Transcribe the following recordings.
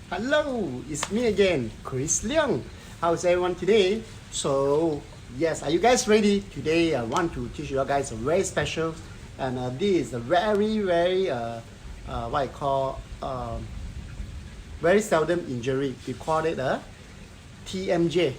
Hello, it's me again, Chris Leong. How's everyone today? So, yes, are you guys ready? Today I want to teach you guys a very special, and this is a very, what I call, very seldom injury. We call it a TMJ.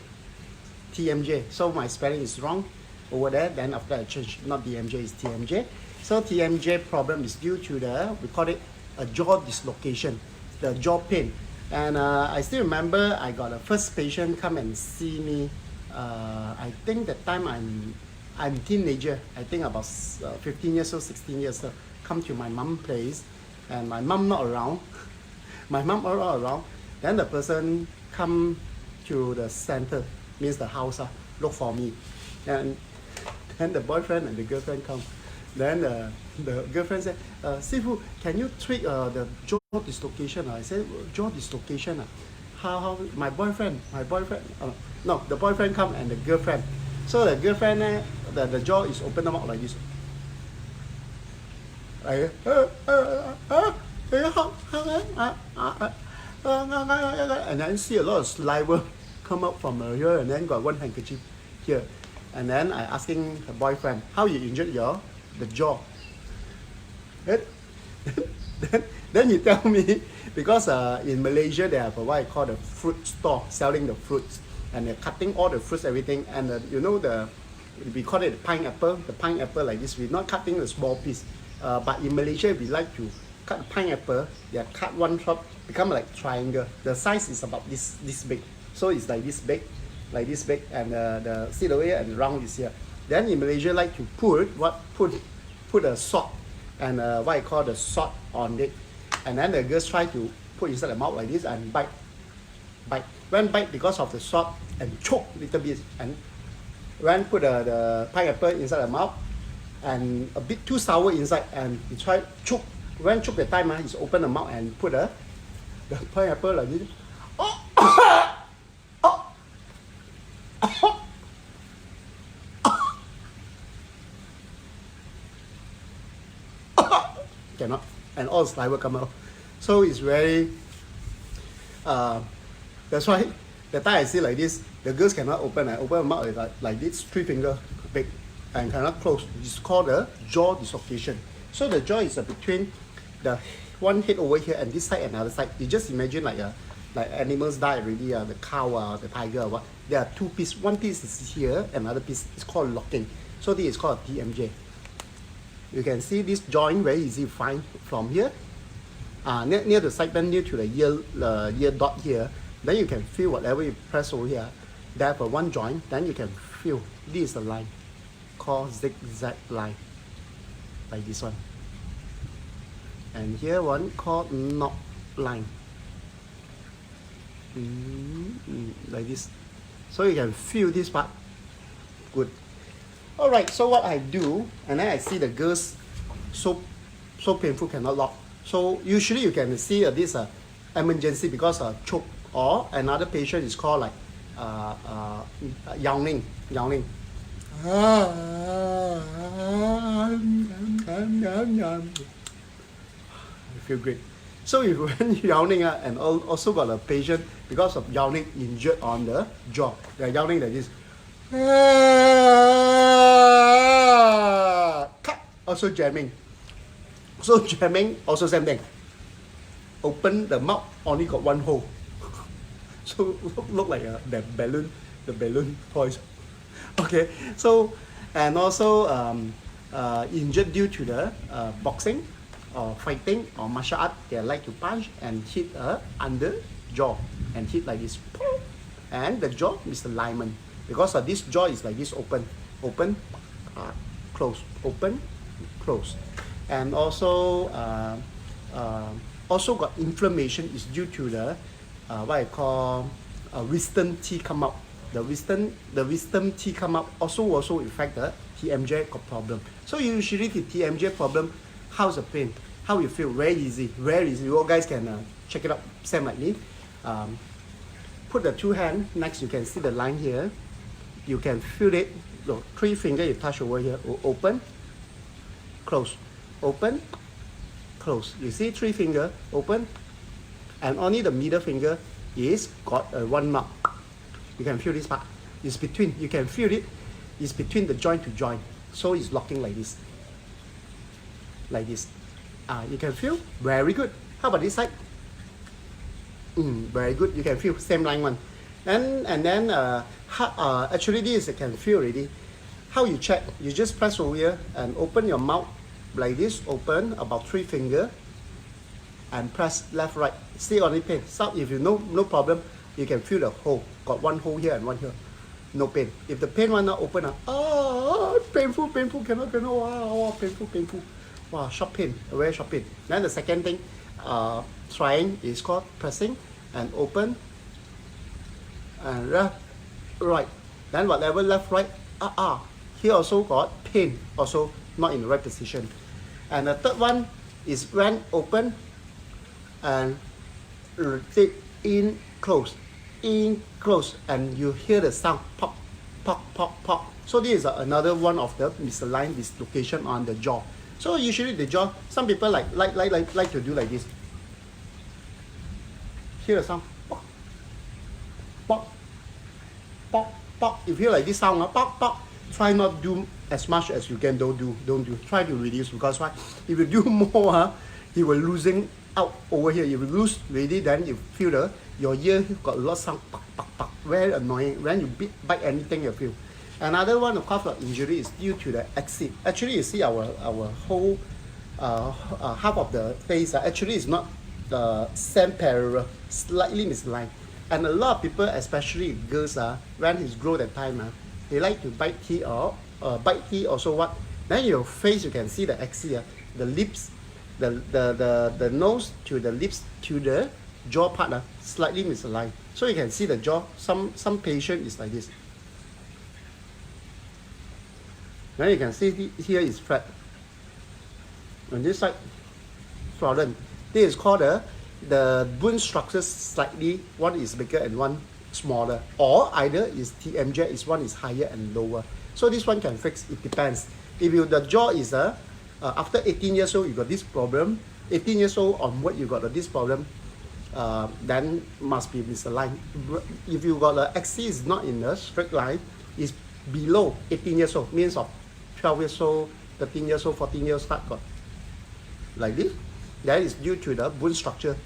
TMJ. So my spelling is wrong over there. Then after I change, not DMJ, is TMJ. So TMJ problem is due to we call it a jaw dislocation, the jaw pain. And I still remember I got a first patient come and see me. I think that time I'm teenager. I think about 15 years old, 16 years old. Come to my mom place, and my mom not around. My mom not around. Then the person come to the center, means the house, look for me, and then the boyfriend and the girlfriend come. Then the girlfriend said, Sifu, can you treat the jaw dislocation? I said, jaw dislocation? How? My boyfriend, no, the boyfriend come and the girlfriend. So the girlfriend, the jaw is open up like this. And then see a lot of saliva come out from here, and then got one handkerchief here. And then I asking the boyfriend, how you injured the jaw? Then he tell me, because in Malaysia they have what I call the fruit store, selling the fruits, and they're cutting all the fruits, everything, and you know we call it the pineapple like this. We're not cutting the small piece, but in Malaysia we like to cut the pineapple. They cut one shot, become like triangle. The size is about this big, so it's like this big, and the seed over here and the round is here. Then in Malaysia like to put a salt and what I call the salt on it, and then the girls try to put inside the mouth like this and bite. When bite because of the salt and choke a little bit, and when put the pineapple inside the mouth and a bit too sour inside, and he try choke. When choke the time, he's open the mouth and put the pineapple like this. Cannot, and all the saliva come out. So it's very, that's why the time I see like this, the girls cannot open. I open the mouth like this, 3 finger big, and cannot close. It's called the jaw dislocation. So the jaw is between the one head over here and this side and another side. You just imagine like animals die already, the cow, the tiger, or what. There are 2 pieces. One piece is here, another piece is called locking. So this is called TMJ. You can see this joint very easy to find from here. Near the side band, near to the ear dot here. Then you can feel whatever you press over here. There for one joint, then you can feel. This is the line called zigzag line, like this one. And here one called knot line, like this. So you can feel this part. Good. Alright, so what I do, and then I see the girls so painful, cannot lock. So usually you can see this emergency because of choke, or another patient is called like yawning. You feel great. So if when yawning, and also got a patient because of yawning injured on the jaw, they're yawning like this. Cut, also jamming. So jamming, also same thing. Open the mouth, only got one hole. So look like the balloon toys. Okay, so and also injured due to the boxing or fighting or martial art. They like to punch and hit under jaw and hit like this. And the jaw is the lineman. Because this jaw is like this, open, close, open, close. And also got inflammation is due to the what I call wisdom teeth come up. The wisdom teeth come up also affect the TMJ problem. So usually the TMJ problem, how's the pain? How you feel? Very easy. You all guys can check it out. Same like me. Put the 2 hands next. You can see the line here. You can feel it. Look, 3 fingers you touch over here. Open, close, open, close. You see 3 fingers, open, and only the middle finger is got one mark. You can feel this part. It's between. You can feel it. It's between the joint to joint. So it's locking like this. Like this. You can feel. Very good. How about this side? Very good. You can feel same line one. And then actually this you can feel already. How you check? You just press over here and open your mouth like this. Open about 3 fingers and press left right. Still only pain. So if you know no problem, you can feel the hole. Got one hole here and one here. No pain. If the pain one not open, painful, cannot, wow, painful. Wow, sharp pain, very sharp pain. Then the second thing, trying is called pressing and open and left, right. Then whatever left, right, here also got pain, also not in the right position. And the third one is when open and take in, close, and you hear the sound pop, pop, pop, pop. So this is another one of the misaligned dislocation on the jaw. So usually the jaw, some people like to do like this. Hear the sound, pop, pop, pop, pop. If you hear like this sound, pop, pop. Try not do as much as you can. Don't do. Try to reduce, because why? If you do more, you will losing out over here. If you lose already, then you feel your ear got a lot of sound, pop, pop, pop. Very annoying. When you bite anything, you feel. Another one of course injury is due to the exit. Actually, you see our whole half of the face actually is not same parallel, slightly misaligned. And a lot of people, especially girls, when it's grow that time, they like to bite teeth or bite teeth. Also what? Then your face, you can see the axis, the lips, the nose to the lips to the jaw part, slightly misaligned. So you can see the jaw. Some patient is like this. Then you can see here is flat. On this side, swollen. This is called the bone structure slightly, one is bigger and one smaller, or either is TMJ, is one is higher and lower. So this one can fix, it depends. If the jaw is after 18 years old you got this problem, 18 years old onward you got this problem, then must be misaligned. If you got the axis is not in a straight line, is below 18 years old, means of 12 years old, 13 years old, 14 years old, got like this. That is due to the bone structure,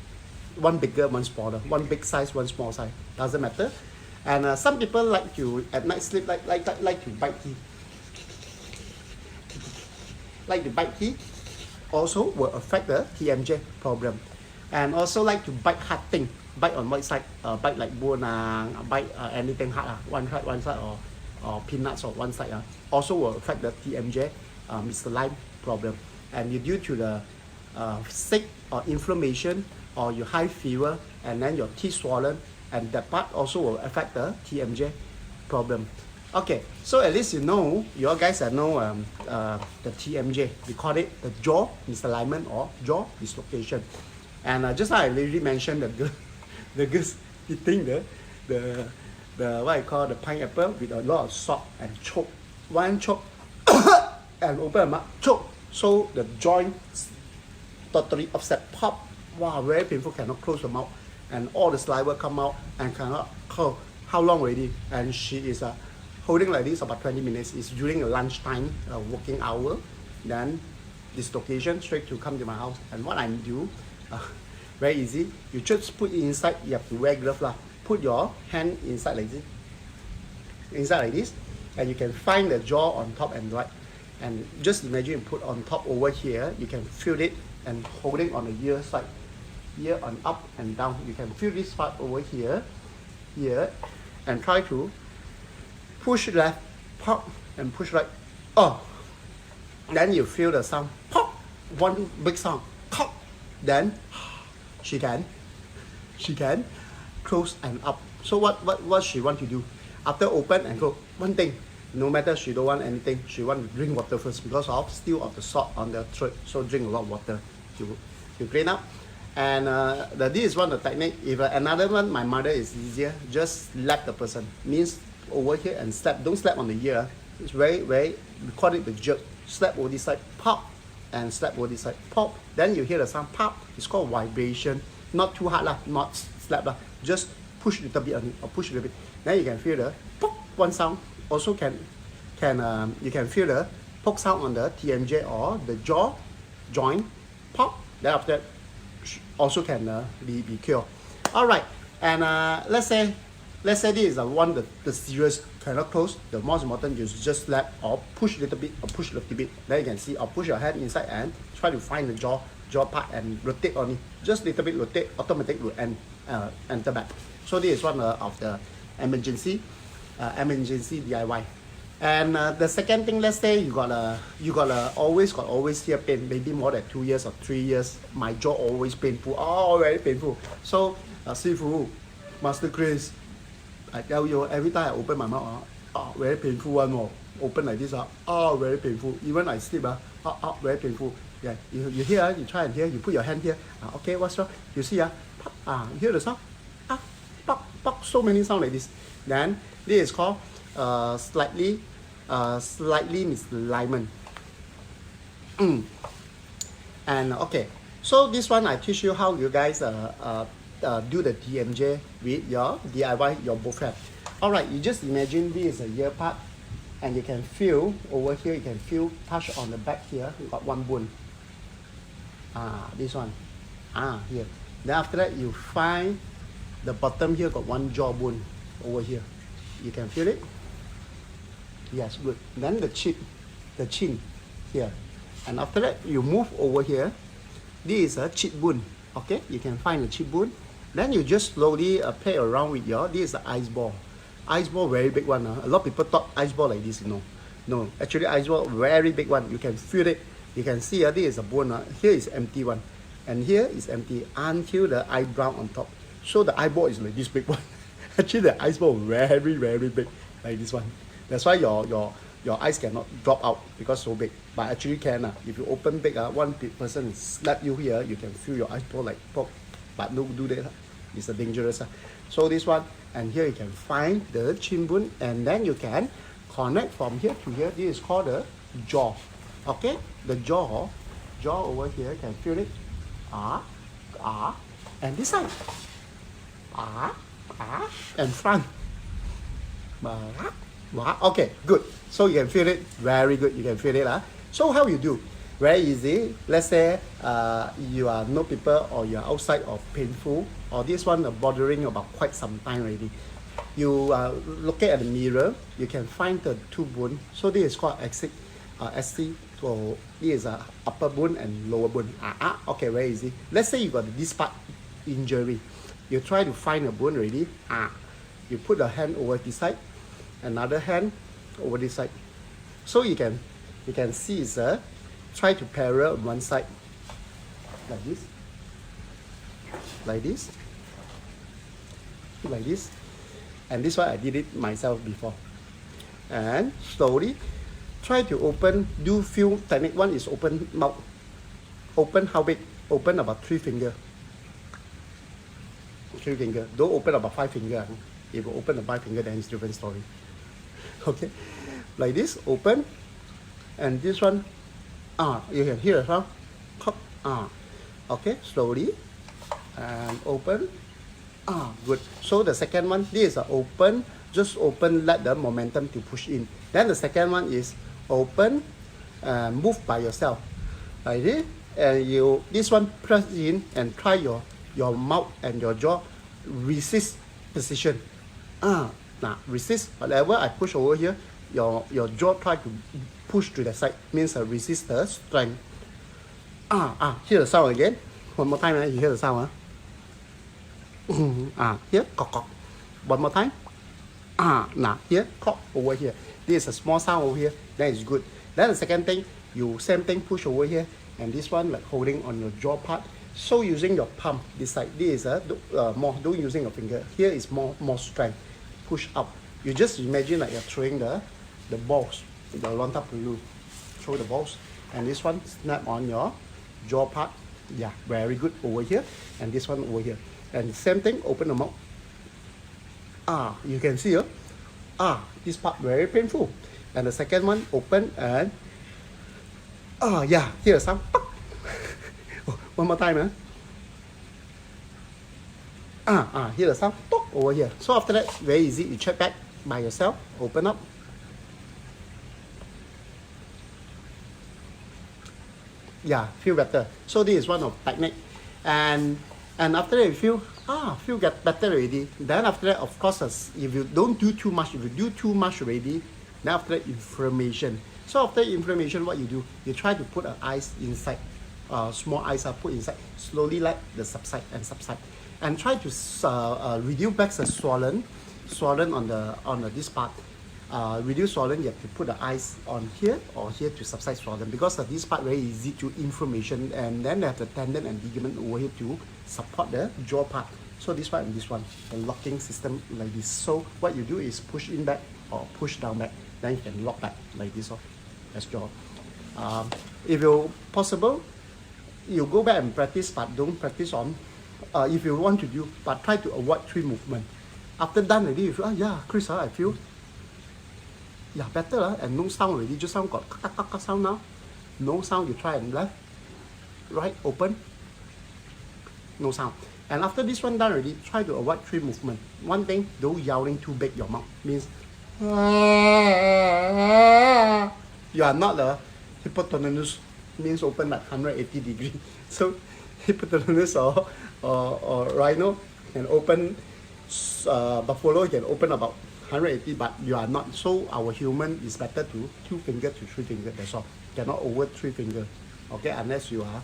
one bigger, one smaller, one big size, one small size, doesn't matter. And some people like to at night sleep like to bite teeth, like to bite teeth, also will affect the TMJ problem. And also like to bite hard thing, bite on one side, bite like bone, bite anything hard, one side or peanuts or one side, also will affect the TMJ misaligned problem. And due to the sick or inflammation or your high fever and then your teeth swollen, and that part also will affect the TMJ problem. Okay, so at least you know, you guys know the TMJ. We call it the jaw misalignment or jaw dislocation. And just like I already mentioned, the girls eating the what I call the pineapple with a lot of salt and choke. One choke and open mouth, choke. So the joint totally upset, pop. Wow, very painful, cannot close the mouth. And all the saliva come out and cannot close. How long already? And she is holding like this about 20 minutes. It's during a lunchtime, working hour. Then dislocation, straight to come to my house. And what I do, very easy. You just put it inside, you have to wear gloves lah. Put your hand inside like this. Inside like this. And you can find the jaw on top and right. And just imagine you put on top over here, you can feel it and holding on the ear side. Here on up and down. You can feel this part over here, and try to push left, pop, and push right. Then you feel the sound, pop, one big sound, pop. Then she can close and up. So what she want to do? After open and close, one thing, no matter she don't want anything, she want to drink water first because of still of the salt on the throat. So drink a lot of water to clean up. And this is one of the technique. If another one, my mother is easier. Just slap the person. Means over here and slap. Don't slap on the ear. It's very, we call it the jerk. Slap over this side, pop, and slap over this side, pop. Then you hear the sound pop. It's called vibration. not too hard lah, not slap lah. Just push a little bit on it, or push a little bit. Then you can feel the pop one sound. Also you can feel the poke sound on the TMJ or the jaw joint pop. Then after that also can be cured. All right, and let's say this is one the serious cannot close. The most important is just slap or push a little bit or push a little bit. Then you can see, or push your hand inside and try to find the jaw part and rotate on it. Just little bit rotate, automatic will enter back. So this is one of the emergency DIY. And the second thing, let's say you got always here pain, maybe more than 2 years or 3 years. My jaw always painful, very painful. So, Sifu, Master Chris, I tell you, every time I open my mouth, very painful one more. Open like this, very painful. Even I sleep, very painful. Yeah, you hear, you try and hear, you put your hand here. Okay, what's wrong? You see, you hear the sound? Pop, pop, so many sound like this. Then this is called slightly misalignment. And okay, so this one I teach you how you guys do the TMJ with your DIY your both hand. All right, you just imagine this is a ear part, and you can feel over here. You can feel touch on the back here. You got one bone. This one. Here. Then after that, you find the bottom here got one jawbone over here. You can feel it. Yes, good. Then the chin here, and after that you move over here. This is a cheekbone. Okay, you can find the cheekbone. Then you just slowly play around with this is the ice ball. Ice ball very big one. A lot of people thought ice ball like this, no. Actually ice ball very big one. You can feel it. You can see this is a bone. Here is empty one, and here is empty until the eyebrow on top. So the eyeball is like this big one. Actually the ice ball very big, like this one. That's why your eyes cannot drop out because so big. But actually can. If you open big, one person slap you here, you can feel your eyeball like pop. But don't do that. It's dangerous. So this one, and here you can find the chin bone, and then you can connect from here to here. This is called the jaw. Okay, the jaw over here, can feel it. And this side. And front. Okay, good. So you can feel it. Very good. You can feel it. So how you do? Very easy. Let's say you are no people, or you are outside of painful, or this one bothering about quite some time already. You look at the mirror. You can find the two bone. So this is called SC. So this is upper bone and lower bone. Okay, very easy. Let's say you got this part injury. You try to find a bone already. You put the hand over this side, another hand over this side. So you can see it's try to parallel on one side, like this, and this one I did it myself before. And slowly try to open. Do few technique. One is open mouth. Open how big? Open about 3 finger. 3 finger. Don't open about 5 finger. If you open the 5 finger, then it's different story. Okay, like this, open, and this one, you can hear the sound. Okay, slowly, and open. Good. So the second one, this is open. Just open. Let the momentum to push in. Then the second one is open, and move by yourself, like this. And this one press in and try your mouth and your jaw resist position. Now resist. Whatever I push over here, your jaw try to push to the side, means resist the strength. Hear the sound again. One more time, you hear the sound. Here, cock. One more time. Now here, cock over here. This is a small sound over here. That is good. Then the second thing, you same thing, push over here, and this one like holding on your jaw part. So using your palm this side. This is more. Don't using your finger. Here is more strength. Push up. You just imagine like you're throwing the balls, the lontar peluru. Throw the balls, and this one snap on your jaw part. Yeah, very good over here, and this one over here. And same thing, open the mouth. You can see this part very painful. And the second one, open and yeah, hear the sound. One more time, Hear the sound, talk over here. So after that, very easy, you check back by yourself, open up. Yeah, feel better. So this is one of technique. And after that you feel get better already. Then after that, of course, if you don't do too much, if you do too much already, then after that, inflammation. So after inflammation, what you do, you try to put ice inside, small ice are put inside, slowly let the subside, and try to reduce back the swollen on this part. Reduce swollen, you have to put the ice on here or here to subside swollen, because this part very easy to inflammation, and then they have the tendon and ligament over here to support the jaw part. So this one and this one, the locking system like this. So what you do is push in back or push down back, then you can lock back like this. That's jaw. If you possible, you go back and practice, but don't practice on. If you want to do, but try to avoid 3 movement. After done already, you feel, yeah, Chris, I feel, yeah, better, and no sound already. Just sound got sound now. No sound, you try and left, right, open, no sound. And after this one done already, try to avoid 3 movement. One thing, don't yelling too big your mouth. Means, you are not a hypotenuse, means open like 180 degree. So hypotenuse or rhino can open, buffalo can open about 180, but you are not. So our human is better to 2 finger to 3 finger. That's all. Cannot over 3 finger. Okay, unless you are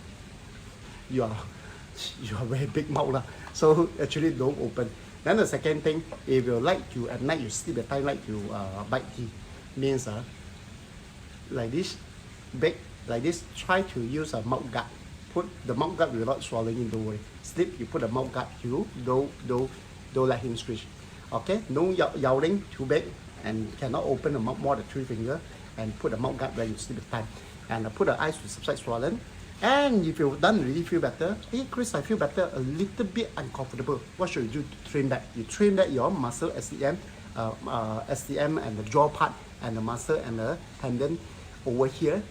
very big mouth lah. So actually don't open. Then the second thing, if you like to at night you sleep at time like to bite teeth, means like this, big like this. Try to use a mouth guard. Put the mouth guard without swallowing in the way. Sleep, you put a mouth guard. You don't let him screech. Okay, no yowling too big, and cannot open the mouth more than 3 finger, and put the mouth guard when you sleep at time, and put the eyes to subside swollen. And if you've done really feel better, hey Chris, I feel better, a little bit uncomfortable. What should you do to train that? You train that your muscle, SCM and the jaw part, and the muscle and the tendon over here,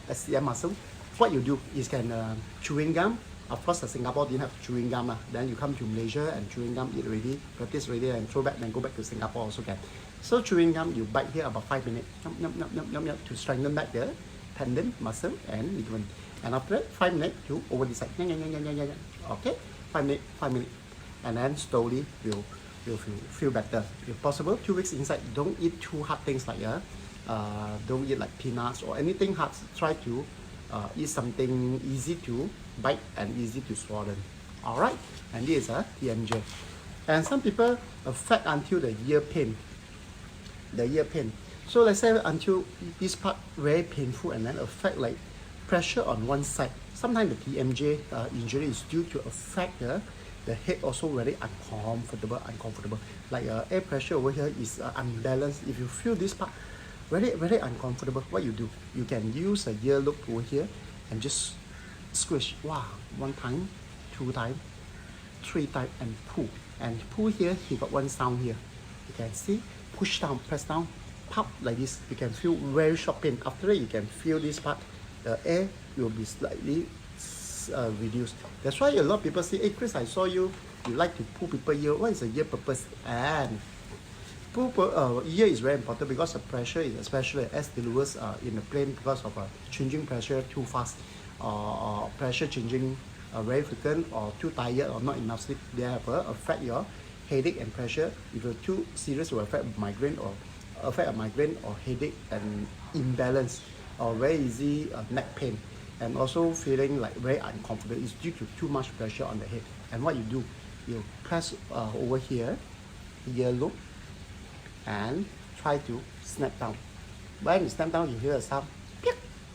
SCM muscle. What you do is can chewing gum. Of course, Singapore didn't have chewing gum. Then you come to Malaysia and chewing gum, eat already, practice already, and throw back, then go back to Singapore also can. So chewing gum, you bite here about 5 minutes, to strengthen back the tendon, muscle, and ligament. And after that, 5 minutes to over the side. Okay, 5 minutes. And then slowly you'll feel better. If possible, 2 weeks inside, don't eat too hard things like don't eat like peanuts or anything hard. Try to eat something easy to bite and easy to swallow. Alright, and this is a TMJ. And some people affect until the ear pain. So let's say until this part very painful, and then affect like pressure on one side. Sometimes the TMJ injury is due to affect the head also very uncomfortable. Like air pressure over here is unbalanced. If you feel this part very uncomfortable, what you do? You can use a ear loop over here and just squish. Wow, 1 time, 2 time, 3 time, and pull. And pull here, he got 1 sound here. You can see, push down, press down, pop like this. You can feel very sharp pain. After that, you can feel this part. The air will be slightly reduced. That's why a lot of people say, hey Chris, I saw you like to pull people ear. What is the ear purpose? And pull ear is very important because the pressure is especially as delivers in the plane, because of changing pressure too fast, or pressure changing very frequent, or too tired or not enough sleep. They have affect your headache and pressure. If you're too serious, it will affect migraine or headache and imbalance, or very easy neck pain, and also feeling like very uncomfortable. It's due to too much pressure on the head. And what you do, you press over here, ear loop, and try to snap down. When you snap down, you hear a sound,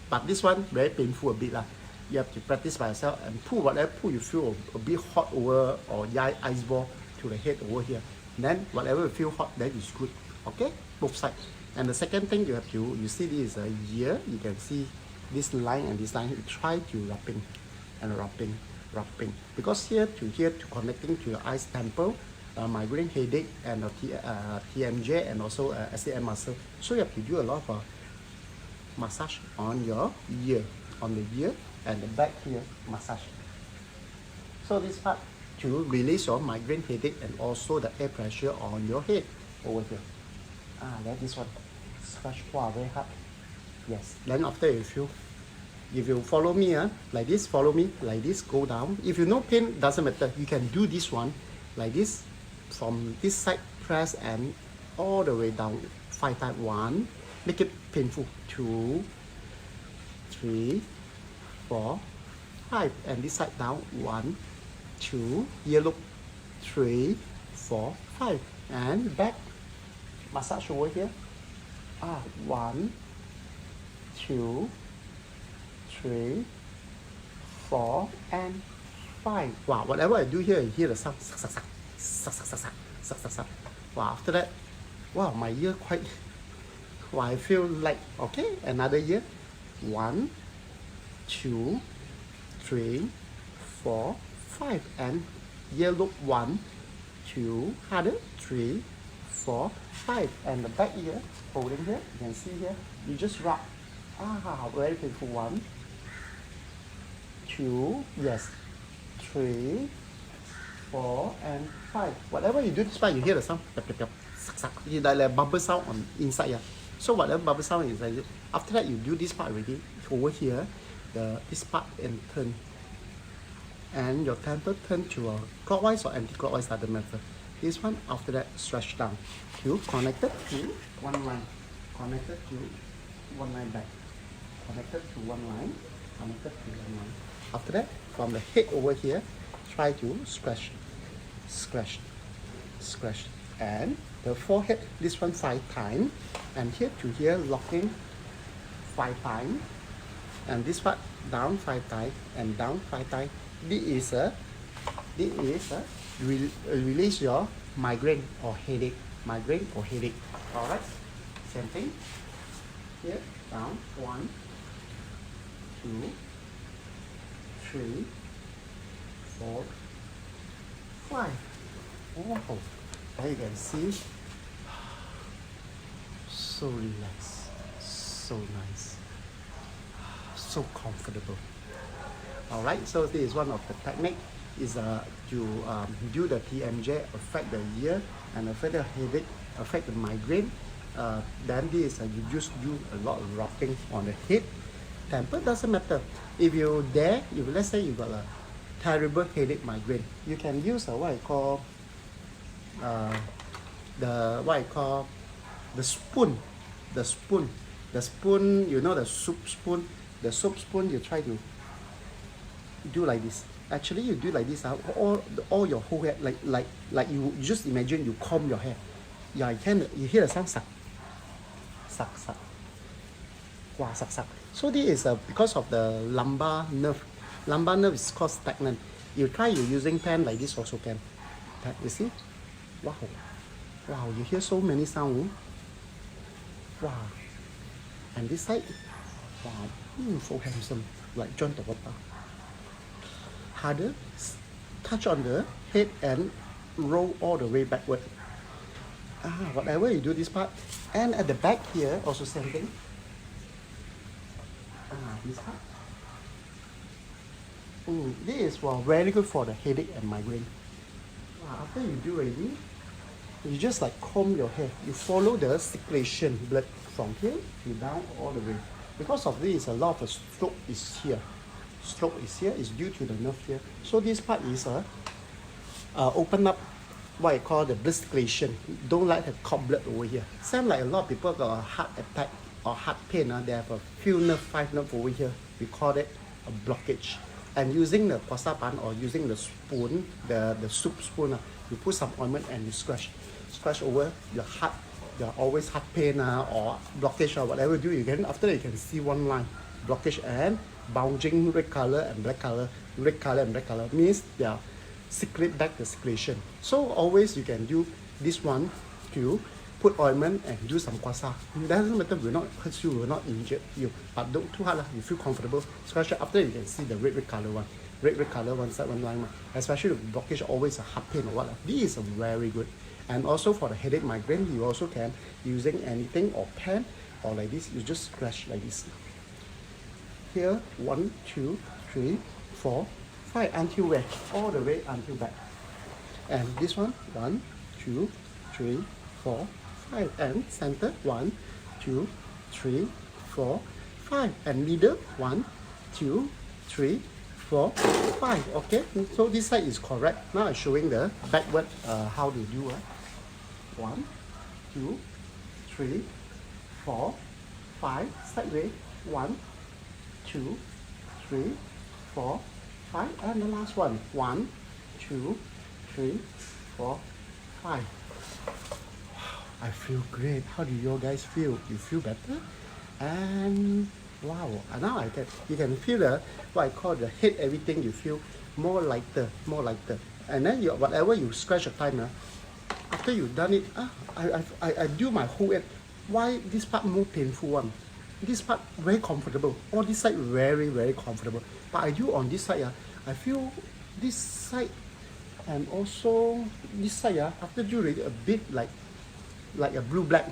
but this one very painful a bit lah. You have to practice by yourself and pull whatever pull you feel a bit hot over, or ice ball to the head over here. And then whatever you feel hot, that is good. Okay, both sides. And the second thing you have to, you see this is a ear, you can see this line and this line. You try to wrapping, because here to connecting to your eyes temple, migraine, headache, and TMJ, and also SCM muscle. So you have to do a lot of massage on your ear, and the back here massage. So this part to release your migraine headache and also the air pressure on your head over here. Then this one, scratch, wow, very hard. Yes, then after if you follow me, like this, follow me, like this, go down. If you know pain, doesn't matter. You can do this one, like this, from this side, press and all the way down. 5 times. 1, make it painful. 2, 3, 4, 5, and this side down. 1, 2, here look. 3, 4, 5, and back. Massage over here. 1, 2, 3, 4, and 5. Wow, whatever I do here, you hear the sound. Wow, after that, wow, my ear quite, wow, I feel like, okay, another ear. 1, 2, 3, 4, 5, and ear look. 1, 2, harder. 3, 4, 5, and the back ear, holding here, you can see here, you just rub. Very painful. 1, 2, yes, 3, 4, and 5. Whatever you do this part, you hear the sound. It's like a bubble sound on inside. So whatever bubble sound is like it. After that, you do this part already. Over here, this part and turn. And your temper turn to a clockwise or anti-clockwise, doesn't matter. This one, after that, stretch down. You connected to one line. Connected to one line back. Connected to one line. Connected to one line. After that, from the head over here, try to scratch, scratch, scratch. And the forehead, this one 5 times. And here to here, locking 5 times. And this part down 5 times and down 5 times. This is release your migraine or headache. Migraine or headache. Alright? Same thing. Here, down. 1, 2, 3, 4, 5. Oh, there you can see. So relaxed, so nice, so comfortable. Alright, so this is one of the technique is to do the TMJ, affect the ear and affect the headache, affect the migraine. Then this you just do a lot of rocking on the head. Temper doesn't matter. If you dare, if let's say you got a terrible headache migraine, you can use what I call the spoon. The spoon, you know, the soup spoon. The soup spoon, you try to do like this. Actually, you do like this. All your whole hair, like you just imagine you comb your hair. Yeah, you hear the sound suck. Wow, suck. So this is because of the lumbar nerve. Lumbar nerve is called stagnant. You try using pen like this also can. You see? Wow, you hear so many sounds. Wow. And this side, wow, so handsome, like John Travolta. Harder, touch on the head and roll all the way backward. Whatever you do this part. And at the back here, also same thing. This part. This is very good for the headache and migraine. After you do already, you just like comb your hair. You follow the circulation blood from here to down all the way. Because of this, a lot of stroke is here. Stroke is here is due to the nerve here. So this part is open up what I call the blood circulation. Don't let it cord blood over here. Same like a lot of people got a heart attack or heart pain. They have a few nerve, 5 nerve over here. We call it a blockage. And using the kwasa pan or using the spoon, the soup spoon, you put some ointment and you scratch over your heart. You're always heart pain or blockage or whatever you do. You can after that you can see one line blockage and bulging red color and black color. Red color and black color means they are secrete back the secretion. So always you can do this one to put ointment and do some kwasa. It doesn't matter, will not hurt you, will not injure you, but don't too hard. You feel comfortable. Scratch it. After you can see the red color one. Red color one side, one line. Especially the blockage, always a heart pain or what. This is very good. And also for the headache migraine, you also can using anything or pen or like this. You just scratch like this. Here, 1, 2, 3, 4, 5 until where? All the way until back. And this one, 1, 2, 3, 4, 5. And center, 1, 2, 3, 4, 5. And middle, 1, 2, 3, 4, 5. Okay, so this side is correct. Now I'm showing the backward how to do. 1, 2, 3, 4, 5. Sideways, 1, 2, 3, 4, 5. And the last one, 1, 2, 3, 4, 5. I feel great. How do you guys feel? You feel better? And wow, now you can feel the what I call the head, everything you feel more lighter. And then whatever you scratch a time, after you've done it, I do my whole head. Why this part more painful one? This part very comfortable. All this side very comfortable. But I do on this side, I feel this side and also this side, after do it a bit like a blue black,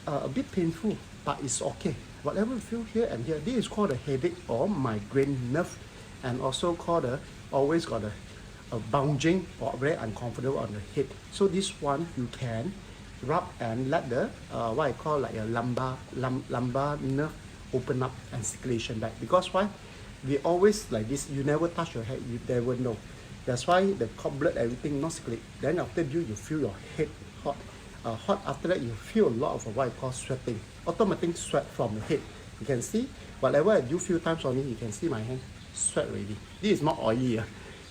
a bit painful, but it's okay. Whatever you feel here and here, this is called a headache or migraine nerve, and also called always got a bulging or very uncomfortable on the head. So this one you can rub and let the what I call like a lumbar nerve open up and circulation back. Because why? We always like this. You never touch your head, you never know. That's why the cord blood everything not circulate. Then after you feel your head hot. Hot after that you feel a lot of what I call sweating. Automatic sweat from the head. You can see whatever I do few times on it, you can see my hand sweat already. This is not oily.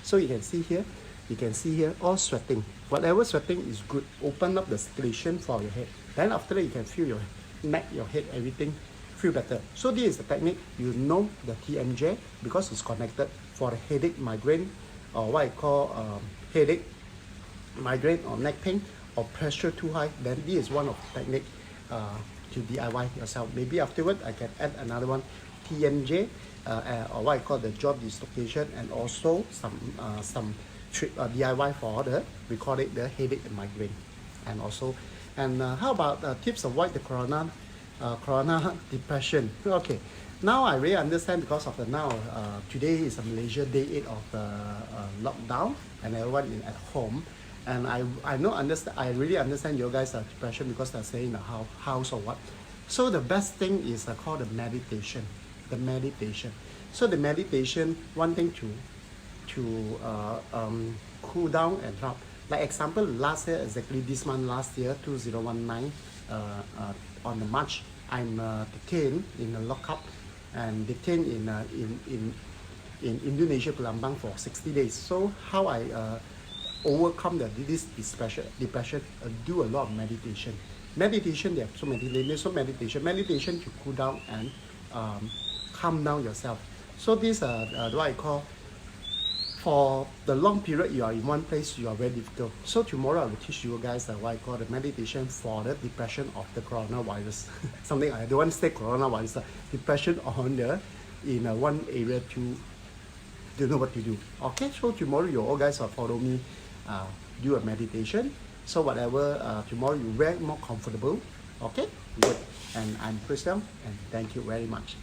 So you can see here, all sweating. Whatever sweating is good. Open up the circulation for your head. Then after that you can feel your neck, your head, everything feel better. So this is the technique. You know the TMJ because it's connected for the headache, migraine, or what I call headache, migraine or neck pain or pressure too high. Then this is one of the technique to DIY yourself. Maybe afterward I can add another one, TMJ, or what I call the joint dislocation, and also some DIY for we call it the headache and migraine. And also, how about tips avoid the corona depression? Okay, now I really understand because of the today is a Malaysia day 8 of the lockdown and everyone is at home. And I really understand you guys are depression because they're staying in the house or what. So the best thing is called the meditation. So the meditation, one thing to cool down and drop. Like example, last year, exactly this month, last year, 2019, on the March, I'm detained in a lockup and detained in Indonesia, Palembang for 60 days. So how I overcome this depression, do a lot of meditation. Meditation, there are so many. There's so meditation to cool down and calm down yourself. So this what I call, for the long period you are in one place, you are very difficult. So tomorrow I will teach you guys what I call the meditation for the depression of the coronavirus. Something I don't want to say coronavirus, depression on in one area to don't know what to do. Okay, so tomorrow you all guys will follow me, do a meditation. So whatever tomorrow you very more comfortable. Okay, good. And I'm Christian, and thank you very much.